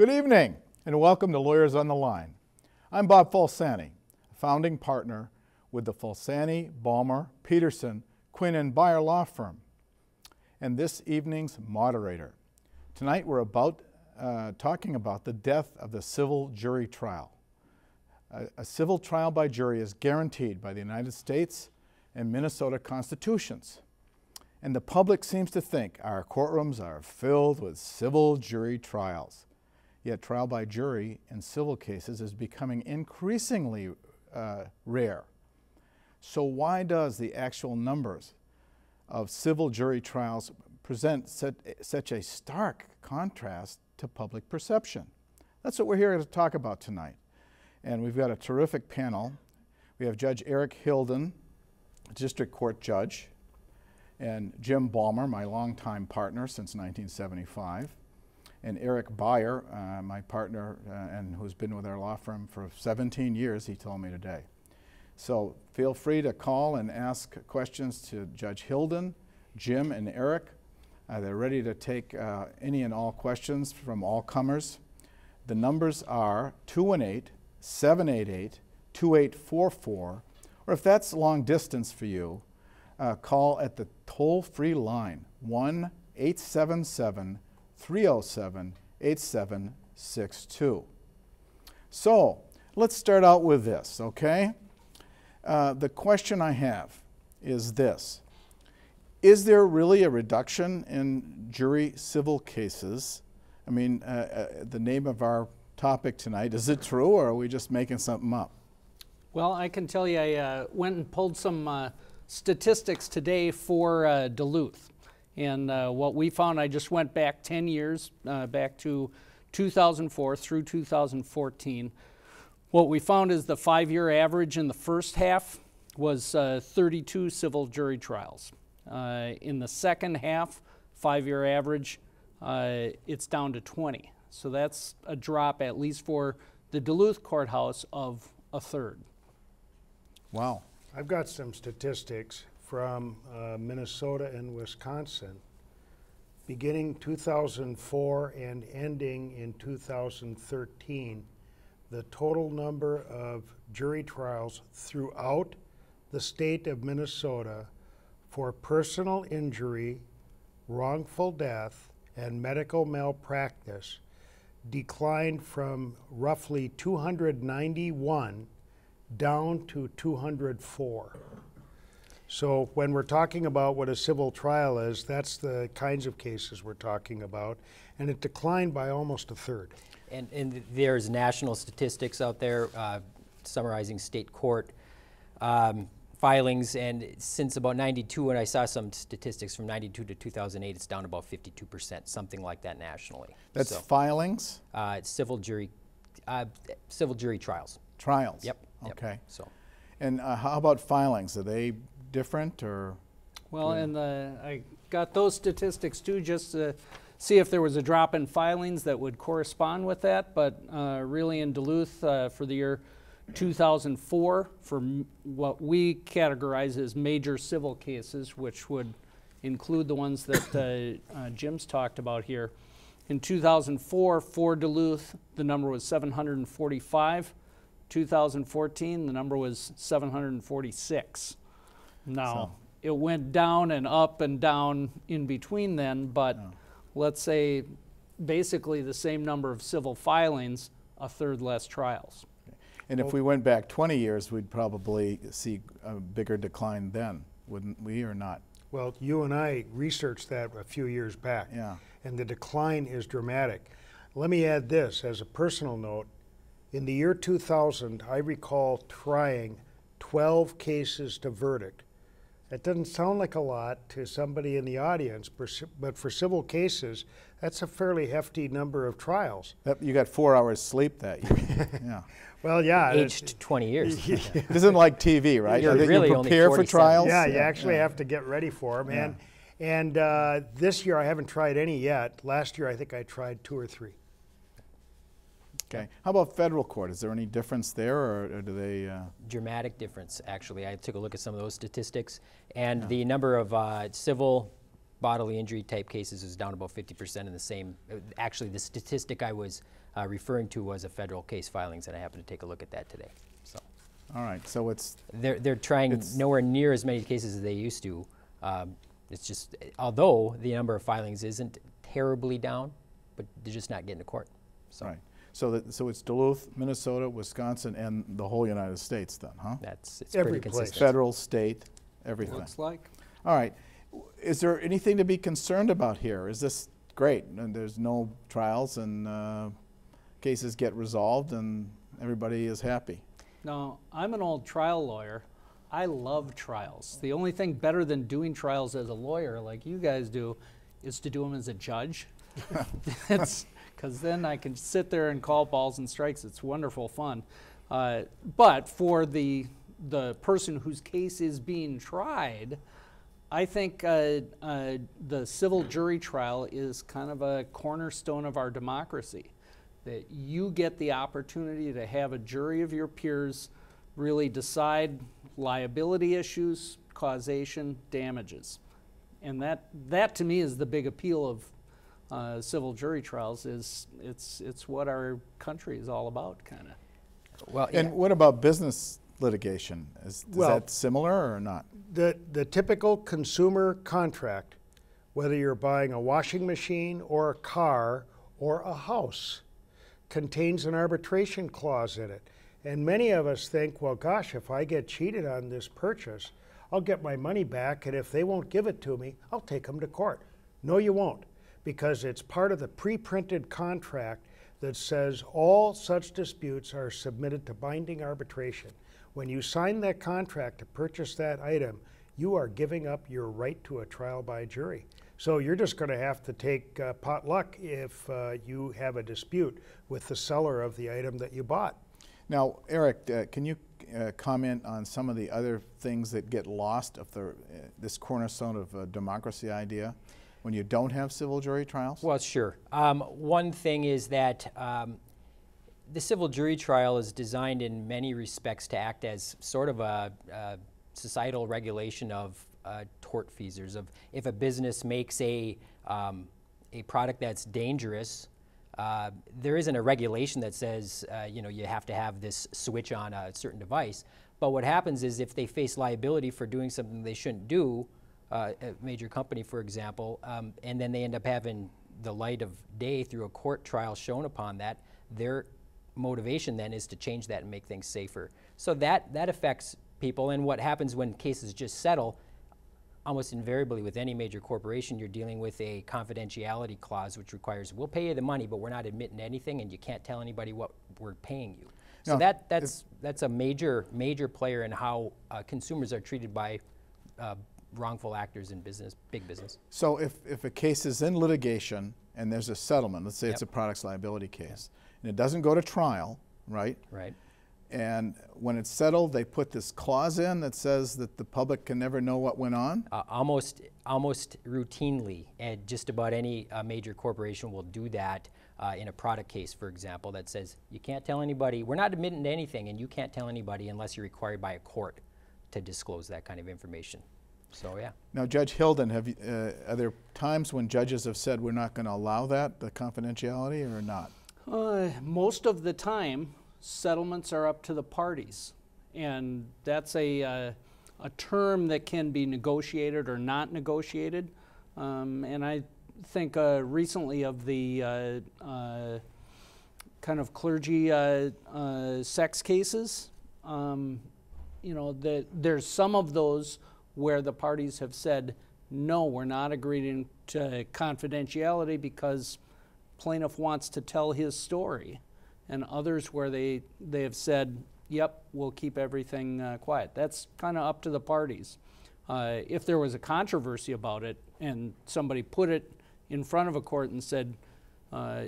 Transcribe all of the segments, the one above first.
Good evening, and welcome to Lawyers on the Line. I'm Bob Falsani, founding partner with the Falsani Balmer, Peterson, Quinn and Beyer law firm, and this evening's moderator. Tonight we're talking about the death of the civil jury trial. A civil trial by jury is guaranteed by the United States and Minnesota constitutions. And the public seems to think our courtrooms are filled with civil jury trials. Yet trial by jury in civil cases is becoming increasingly rare. So why does the actual numbers of civil jury trials present such a stark contrast to public perception? That's what we're here to talk about tonight. And we've got a terrific panel. We have Judge Eric Hylden, District Court Judge, and Jim Balmer, my longtime partner since 1975. And Eric Beyer, my partner and who's been with our law firm for 17 years, he told me today. So feel free to call and ask questions to Judge Hilden, Jim, and Eric. They're ready to take any and all questions from all comers. The numbers are 218-788-2844, or if that's long distance for you, call at the toll-free line, 1-877-307-8762. So let's start out with this, okay? The question I have is this. Is there really a reduction in jury civil cases? I mean, the name of our topic tonight, is it true, or are we just making something up? Well, I can tell you I went and pulled some statistics today for Duluth. And what we found, I just went back 10 years, back to 2004 through 2014. What we found is the 5-year average in the first half was 32 civil jury trials. In the second half, 5-year average, it's down to 20. So that's a drop, at least for the Duluth courthouse, of a third. Wow. I've got some statistics from Minnesota and Wisconsin. Beginning 2004 and ending in 2013, the total number of jury trials throughout the state of Minnesota for personal injury, wrongful death, and medical malpractice declined from roughly 291 down to 204. So when we're talking about what a civil trial is, that's the kinds of cases we're talking about, and it declined by almost a third. And there's national statistics out there summarizing state court filings, and since about 92, when I saw some statistics from 92 to 2008, it's down about 52%, something like that nationally. That's so, filings? It's civil jury trials. Trials? Yep. Okay. So, and how about filings? Are they different, or? Well, and I got those statistics too, just to see if there was a drop in filings that would correspond with that. But really, in Duluth for the year 2004, for what we categorize as major civil cases, which would include the ones that Jim's talked about here. In 2004, for Duluth, the number was 745. 2014, the number was 746. Now, it went down and up and down in between then, but let's say basically the same number of civil filings, a third less trials. And if we went back 20 years, we'd probably see a bigger decline then, wouldn't we, or not? Well, you and I researched that a few years back, and the decline is dramatic. Let me add this as a personal note. In the year 2000, I recall trying 12 cases to verdict. That doesn't sound like a lot to somebody in the audience, but for civil cases, that's a fairly hefty number of trials. You got 4 hours sleep that year. Yeah. Well, yeah. Aged 20 years. It isn't like TV, right? You're really you prepare only for trials. Yeah, you actually have to get ready for them. And this year I haven't tried any yet. Last year I think I tried 2 or 3. Okay. How about federal court? Is there any difference there, or do they? Dramatic difference, actually. I took a look at some of those statistics, and the number of civil bodily injury type cases is down about 50% in the same. Actually, the statistic I was referring to was a federal case filings, and I happened to take a look at that today. So All right, so it's, they're trying nowhere near as many cases as they used to. It's just, although the number of filings isn't terribly down, but they're just not getting to court. So right. So it's Duluth, Minnesota, Wisconsin, and the whole United States then, huh? it's Every pretty place. consistent. Federal, state, everything. Looks like. All right. Is there anything to be concerned about here? Is this great and there's no trials and cases get resolved and everybody is happy? No, I'm an old trial lawyer. I love trials. The only thing better than doing trials as a lawyer, like you guys do, is to do them as a judge. Because then I can sit there and call balls and strikes. It's wonderful fun. But for the person whose case is being tried, I think the civil jury trial is kind of a cornerstone of our democracy. That you get the opportunity to have a jury of your peers really decide liability issues, causation, damages. And that to me is the big appeal of civil jury trials. Is it's what our country is all about, kind of. Well, And what about business litigation? Is that similar or not? The typical consumer contract, whether you're buying a washing machine or a car or a house, contains an arbitration clause in it. And many of us think, well, gosh, if I get cheated on this purchase, I'll get my money back, and if they won't give it to me, I'll take them to court. No, you won't, because it's part of the pre-printed contract that says all such disputes are submitted to binding arbitration. When you sign that contract to purchase that item, you are giving up your right to a trial by jury. So you're just going to have to take potluck if you have a dispute with the seller of the item that you bought. Now, Eric, can you comment on some of the other things that get lost of this cornerstone of democracy idea when you don't have civil jury trials? Well, sure. One thing is that the civil jury trial is designed in many respects to act as sort of a societal regulation of tortfeasors. Of if a business makes a product that's dangerous, there isn't a regulation that says you have to have this switch on a certain device. But what happens is if they face liability for doing something they shouldn't do, a major company, for example, and then they end up having the light of day through a court trial shown upon that, their motivation then is to change that and make things safer. So that affects people. And what happens when cases just settle, almost invariably with any major corporation, you're dealing with a confidentiality clause, which requires we'll pay you the money, but we're not admitting anything, and you can't tell anybody what we're paying you. So Now, that's a major player in how consumers are treated by wrongful actors in business, big business. So if a case is in litigation and there's a settlement, let's say it's a products liability case, and it doesn't go to trial, right? Right. And when it's settled, they put this clause in that says that the public can never know what went on? Almost routinely, and just about any major corporation will do that in a product case, for example, that says you can't tell anybody, we're not admitting to anything, and you can't tell anybody unless you're required by a court to disclose that kind of information. So yeah. Now, Judge Hilden, are there times when judges have said we're not going to allow that, the confidentiality, or not? Most of the time, settlements are up to the parties, and that's a term that can be negotiated or not negotiated. And I think recently of the kind of clergy sex cases, there's some of those where the parties have said, no, we're not agreeing to confidentiality because plaintiff wants to tell his story, and others where they have said, yep, we'll keep everything quiet. That's kind of up to the parties. If there was a controversy about it and somebody put it in front of a court and said,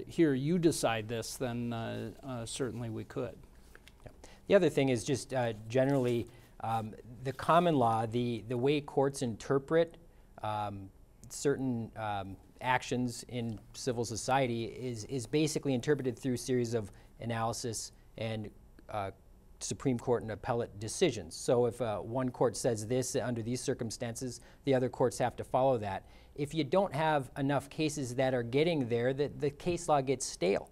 here, you decide this, then certainly we could. Yep. The other thing is just generally the common law, the way courts interpret certain actions in civil society is basically interpreted through a series of analysis and Supreme Court and appellate decisions. So if one court says this under these circumstances, the other courts have to follow that. If you don't have enough cases that are getting there, the case law gets stale.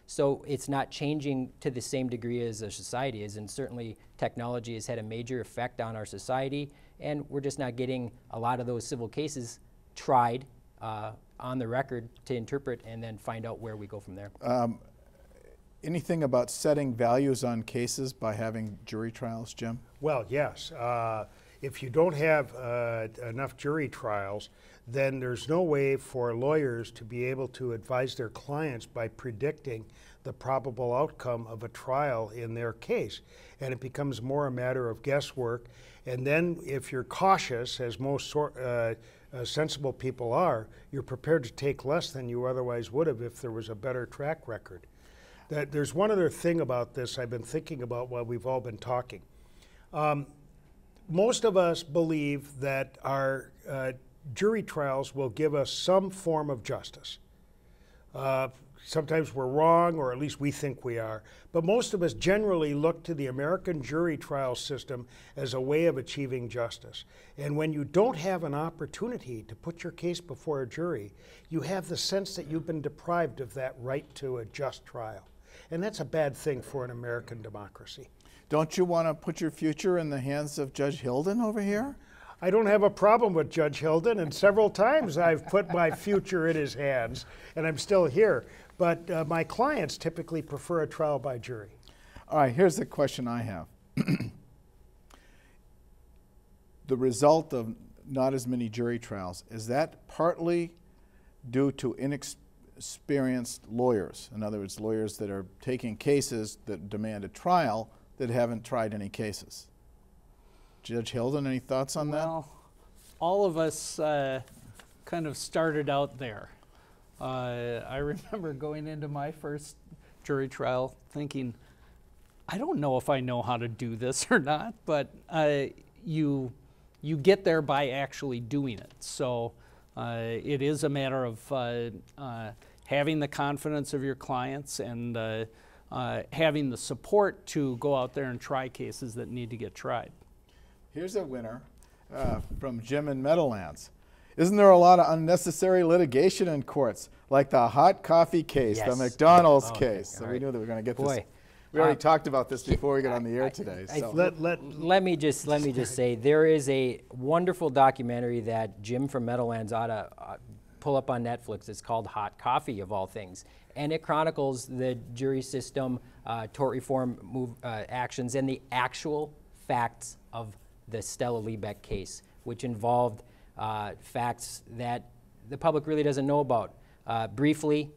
So it's not changing to the same degree as our society is, and certainly technology has had a major effect on our society, and we're just not getting a lot of those civil cases tried on the record to interpret and then find out where we go from there. Anything about setting values on cases by having jury trials, Jim? Well, yes. If you don't have enough jury trials, then there's no way for lawyers to be able to advise their clients by predicting the probable outcome of a trial in their case. And it becomes more a matter of guesswork. And then if you're cautious, as most sensible people are, you're prepared to take less than you otherwise would have if there was a better track record. There's one other thing about this I've been thinking about while we've all been talking. Most of us believe that our jury trials will give us some form of justice. Sometimes we're wrong, or at least we think we are, but most of us generally look to the American jury trial system as a way of achieving justice. And when you don't have an opportunity to put your case before a jury, you have the sense that you've been deprived of that right to a just trial. And that's a bad thing for an American democracy. Don't you want to put your future in the hands of Judge Hilden over here? I don't have a problem with Judge Hilden, and several times I've put my future in his hands, and I'm still here. But my clients typically prefer a trial by jury. All right, here's the question I have. The result of not as many jury trials, is that partly due to inexperienced lawyers? In other words, lawyers that are taking cases that demand a trial that haven't tried any cases. Judge Hilden, any thoughts on that? Well, all of us kind of started out there. I remember going into my first jury trial thinking, I don't know if I know how to do this or not, but you get there by actually doing it. So it is a matter of having the confidence of your clients and having the support to go out there and try cases that need to get tried. Here's a winner from Jim in Meadowlands. Isn't there a lot of unnecessary litigation in courts, like the hot coffee case, Yes. the McDonald's Okay, case? So all we right. knew that we were going to get Boy, this. We already talked about this before we got on the air today. So. Let me just say, there is a wonderful documentary that Jim from Meadowlands ought to pull up on Netflix. It's called Hot Coffee, of all things. And it chronicles the jury system, tort reform actions, and the actual facts of the Stella Liebeck case, which involved facts that the public really doesn't know about. Briefly,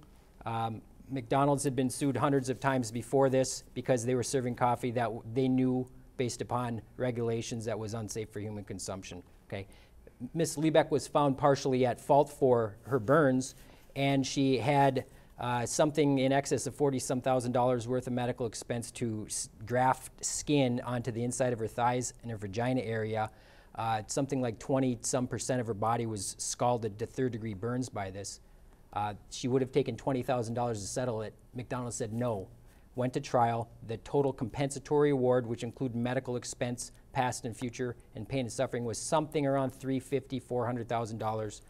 McDonald's had been sued hundreds of times before this because they were serving coffee that they knew, based upon regulations, that was unsafe for human consumption. Okay, Ms. Liebeck was found partially at fault for her burns, and she had something in excess of $40,000 worth of medical expense to graft skin onto the inside of her thighs and her vagina area. Something like 20% of her body was scalded to third-degree burns by this. She would have taken $20,000 to settle it. McDonald's said no. Went to trial. The total compensatory award, which included medical expense, past and future, and pain and suffering, was something around $350,000, $400,000.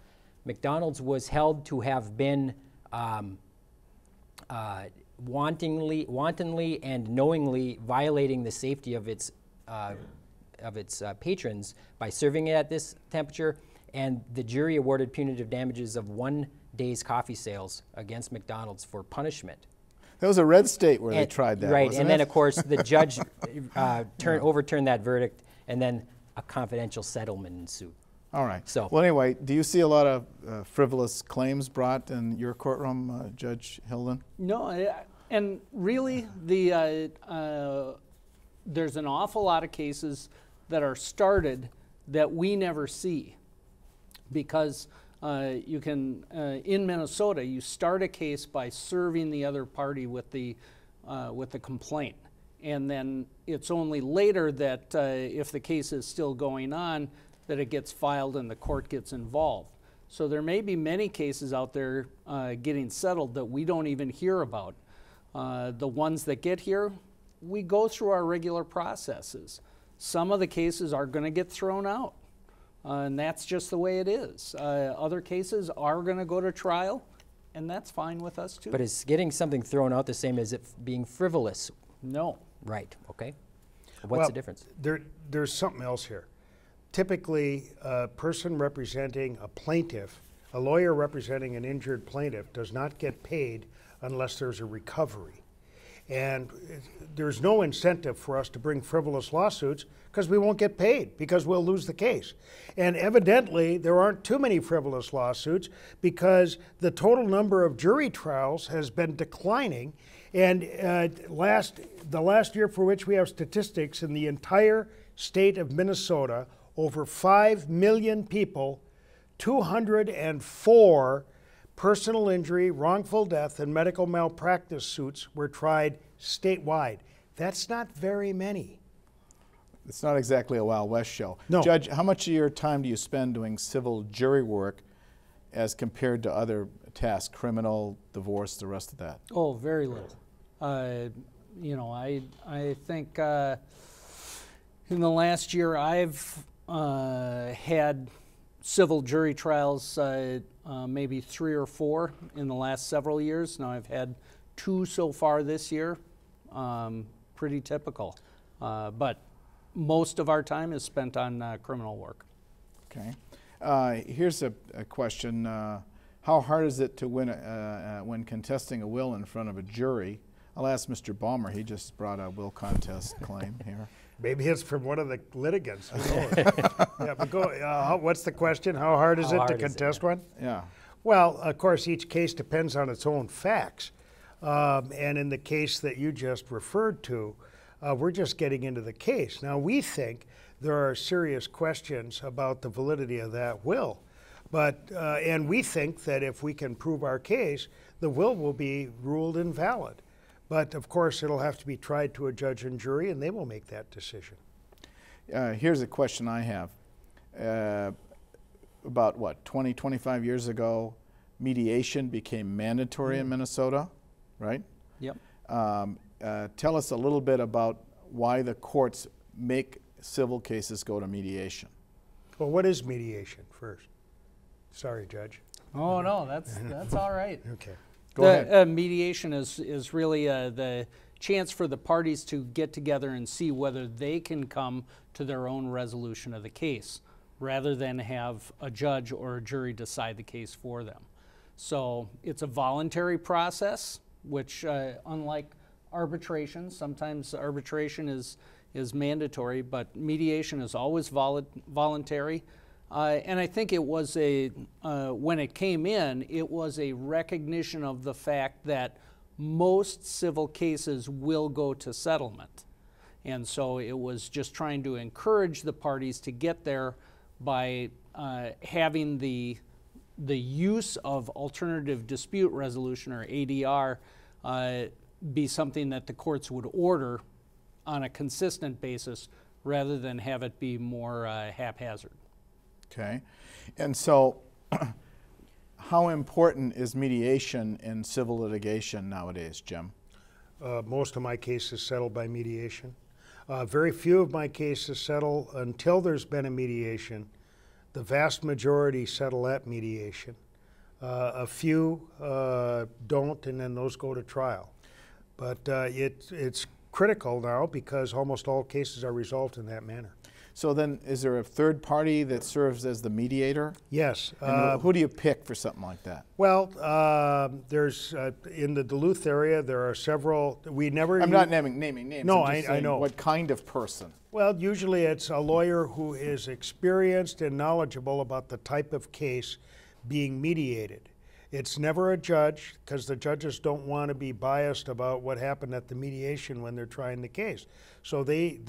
McDonald's was held to have been wantonly and knowingly violating the safety of its patrons by serving it at this temperature, and the jury awarded punitive damages of 1 day's coffee sales against McDonald's for punishment. That was a red state where they tried that, right? wasn't And then, it? of course, the judge overturned that verdict, and then a confidential settlement ensued. All right. So, well, anyway, do you see a lot of frivolous claims brought in your courtroom, Judge Hilden? No, and really, there's an awful lot of cases that are started that we never see, because you can, in Minnesota, you start a case by serving the other party with the complaint, and then it's only later that if the case is still going on, that it gets filed and the court gets involved. So there may be many cases out there getting settled that we don't even hear about. The ones that get here, we go through our regular processes. Some of the cases are going to get thrown out, and that's just the way it is. Other cases are going to go to trial, And that's fine with us too. But is getting something thrown out the same as it being frivolous? No. Right, okay. What's the difference? There's something else here. Typically, a person representing a plaintiff, a lawyer representing an injured plaintiff, does not get paid unless there's a recovery. And there's no incentive for us to bring frivolous lawsuits because we won't get paid, because we'll lose the case. And evidently, there aren't too many frivolous lawsuits because the total number of jury trials has been declining. And the last year for which we have statistics in the entire state of Minnesota, over 5 million people, 204 personal injury, wrongful death, and medical malpractice suits were tried statewide. That's not very many. It's not exactly a Wild West show. No. Judge, how much of your time do you spend doing civil jury work as compared to other tasks, criminal, divorce, the rest of that? Oh, very little. You know, I think in the last year I've had civil jury trials, maybe 3 or 4 in the last several years. Now I've had 2 so far this year, pretty typical. But most of our time is spent on criminal work. Okay. Here's a question. How hard is it to win when contesting a will in front of a jury? I'll ask Mr. Balmer. He just brought a will contest claim here. Maybe it's from one of the litigants. Who knows? Yeah, but go, what's the question? How hard is it to contest one? Yeah. Well, of course, each case depends on its own facts. And in the case that you just referred to, we're just getting into the case. Now, we think there are serious questions about the validity of that will. But, and we think that if we can prove our case, the will be ruled invalid. But, of course, it'll have to be tried to a judge and jury, and they will make that decision. Here's a question I have. About, what, 20, 25 years ago, mediation became mandatory in Minnesota, right? Yep. Tell us a little bit about why the courts make civil cases go to mediation. Well, what is mediation first? Sorry, Judge. Oh, no, that's all right. Okay. Go ahead. Mediation is really the chance for the parties to get together and see whether they can come to their own resolution of the case, rather than have a judge or a jury decide the case for them. So it's a voluntary process, which unlike arbitration, sometimes arbitration is mandatory, but mediation is always voluntary. And I think it was when it came in, it was a recognition of the fact that most civil cases will go to settlement. And so it was just trying to encourage the parties to get there by having the use of alternative dispute resolution, or ADR, be something that the courts would order on a consistent basis rather than have it be more haphazard. Okay. And so how important is mediation in civil litigation nowadays, Jim? Most of my cases settled by mediation. Very few of my cases settle until there's been a mediation. The vast majority settle at mediation. A few don't, and then those go to trial. But it's critical now because almost all cases are resolved in that manner. So then, is there a third party that serves as the mediator? Yes. Who do you pick for something like that? Well, there's in the Duluth area there are several. I'm not naming names. No, I'm just I know. What kind of person? Well, usually it's a lawyer who is experienced and knowledgeable about the type of case being mediated. It's never a judge, because the judges don't want to be biased about what happened at the mediation when they're trying the case. So they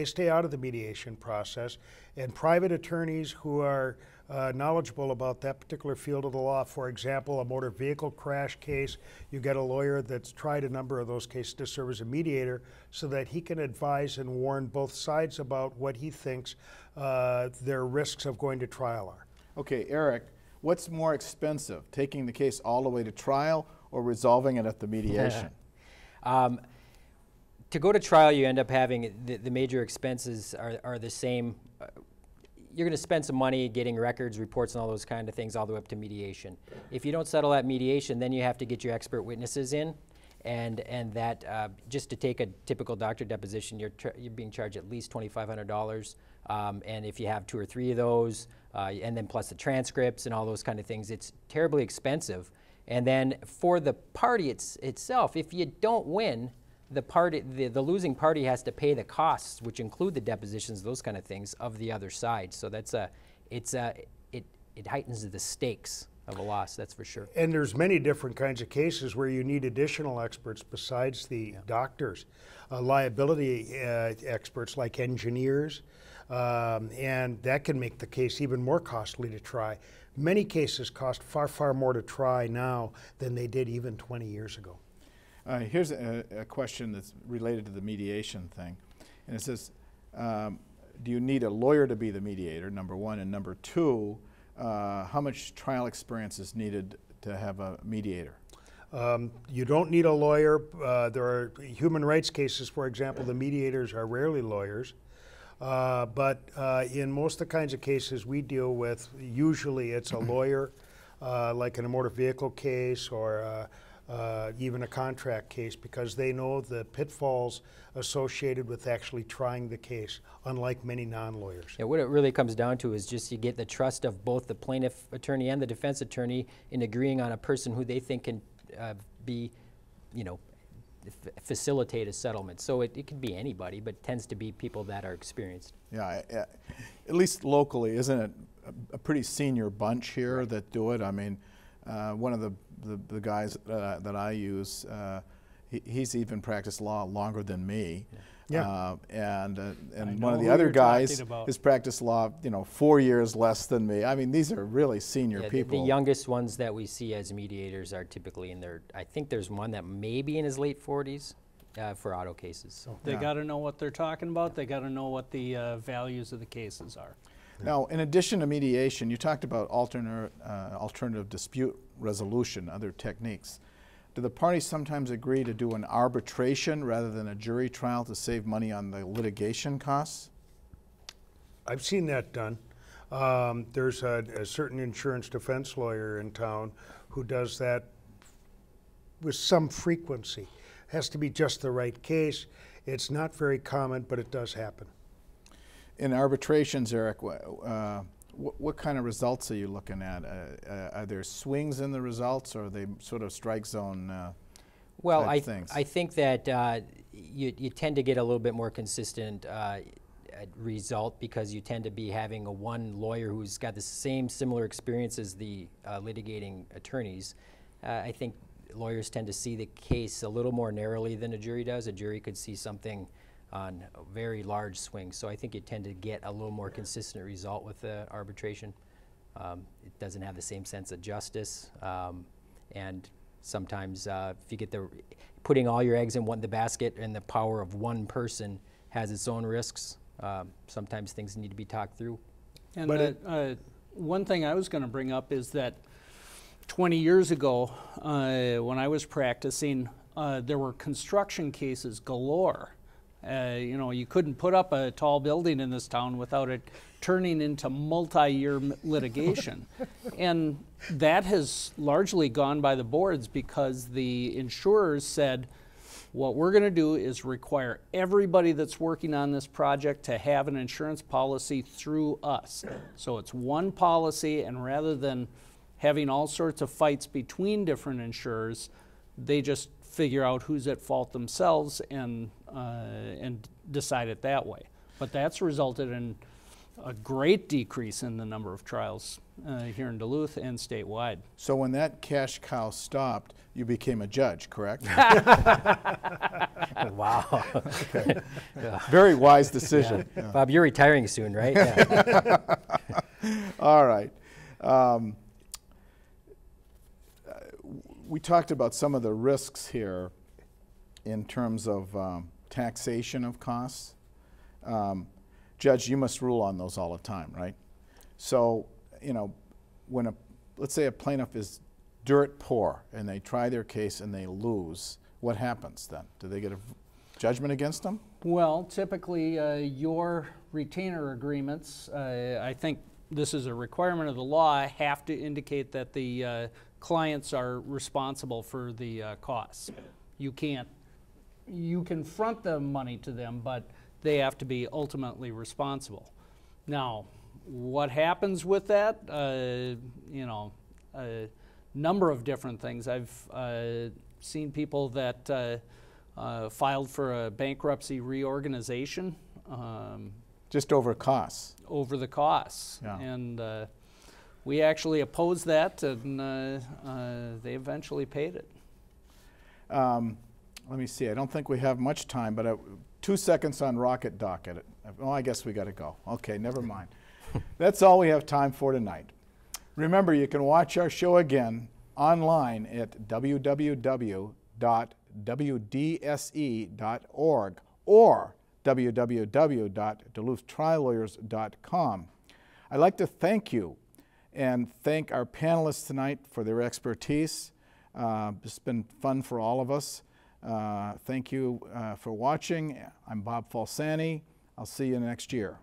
stay out of the mediation process. And private attorneys who are knowledgeable about that particular field of the law, for example, a motor vehicle crash case, you get a lawyer that's tried a number of those cases to serve as a mediator so that he can advise and warn both sides about what he thinks their risks of going to trial are. Okay, Eric, what's more expensive, taking the case all the way to trial or resolving it at the mediation? To go to trial, you end up having the major expenses are the same. you're going to spend some money getting records, reports, and all those kind of things all the way up to mediation. If you don't settle at mediation, then you have to get your expert witnesses in, and that just to take a typical doctor deposition, you're being charged at least $2,500, and if you have 2 or 3 of those, and then plus the transcripts and all those kind of things, it's terribly expensive. And then for the party itself, if you don't win, the losing party has to pay the costs, which include the depositions, those kind of things, of the other side. So that's it heightens the stakes of a loss, that's for sure. And there's many different kinds of cases where you need additional experts besides the doctors, liability experts like engineers, and that can make the case even more costly to try. Many cases cost far, far more to try now than they did even 20 years ago. Here's a question that's related to the mediation thing. And it says, do you need a lawyer to be the mediator, number one? And number two, how much trial experience is needed to have a mediator? You don't need a lawyer. There are human rights cases, for example, the mediators are rarely lawyers. But in most of the kinds of cases we deal with, usually it's a lawyer, like in a motor vehicle case or even a contract case, because they know the pitfalls associated with actually trying the case, unlike many non-lawyers. Yeah, what it really comes down to is just you get the trust of both the plaintiff attorney and the defense attorney in agreeing on a person who they think can facilitate a settlement. So it could be anybody, but it tends to be people that are experienced. Yeah, at least locally, isn't it a pretty senior bunch here Right. that do it? I mean, one of the guys that I use, he's even practiced law longer than me. Yeah. And know one of the who other you're guys talking about. has practiced law, 4 years less than me. I mean, these are really senior Yeah, people. the youngest ones that we see as mediators are typically in their, I think there's one that may be in his late 40s for auto cases. So. They Yeah. got to know what they're talking about. They got to know what the values of the cases are. Now, in addition to mediation, you talked about alternative dispute resolution, other techniques. Do the parties sometimes agree to do an arbitration rather than a jury trial to save money on the litigation costs? I've seen that done. There's a certain insurance defense lawyer in town who does that with some frequency. Has to be just the right case. It's not very common, but it does happen. In arbitrations, Eric, what kind of results are you looking at? Are there swings in the results, or are they sort of strike zone Well, type things? I think that you tend to get a little bit more consistent result because you tend to be having one lawyer who's got the same similar experience as the litigating attorneys. I think lawyers tend to see the case a little more narrowly than a jury does. A jury could see something on a very large swings. So I think you tend to get a little more consistent result with the arbitration. It doesn't have the same sense of justice. And sometimes if you get putting all your eggs in the basket and the power of one person has its own risks, sometimes things need to be talked through. And But one thing I was going to bring up is that 20 years ago, when I was practicing, there were construction cases galore. You couldn't put up a tall building in this town without it turning into multi-year litigation. And that has largely gone by the boards because the insurers said, what we're going to do is require everybody that's working on this project to have an insurance policy through us. So it's one policy, and rather than having all sorts of fights between different insurers, they just figure out who's at fault themselves and decide it that way. But that's resulted in a great decrease in the number of trials here in Duluth and statewide. So when that cash cow stopped, you became a judge, correct? Wow. Okay. Very wise decision. Yeah. Bob, you're retiring soon, right? Yeah. All right. We talked about some of the risks here in terms of taxation of costs. Judge, you must rule on those all the time, right? So, when let's say a plaintiff is dirt poor and they try their case and they lose, what happens then? Do they get judgment against them? Well, typically, your retainer agreements, I think this is a requirement of the law, have to indicate that the clients are responsible for the costs. You can front the money to them, but they have to be ultimately responsible. Now, what happens with that? You know, a number of different things. I've seen people that filed for a bankruptcy reorganization. Just over costs. Over the costs. Yeah. And we actually opposed that, and they eventually paid it. Let me see, I don't think we have much time, but 2 seconds on Rocket Docket. Oh, I guess we got to go. Okay, never mind. That's all we have time for tonight. Remember, you can watch our show again online at www.wdse.org or www.duluthtrilelawyers.com. I'd like to thank you and thank our panelists tonight for their expertise. It's been fun for all of us. Thank you for watching. I'm Bob Falsani. I'll see you next year.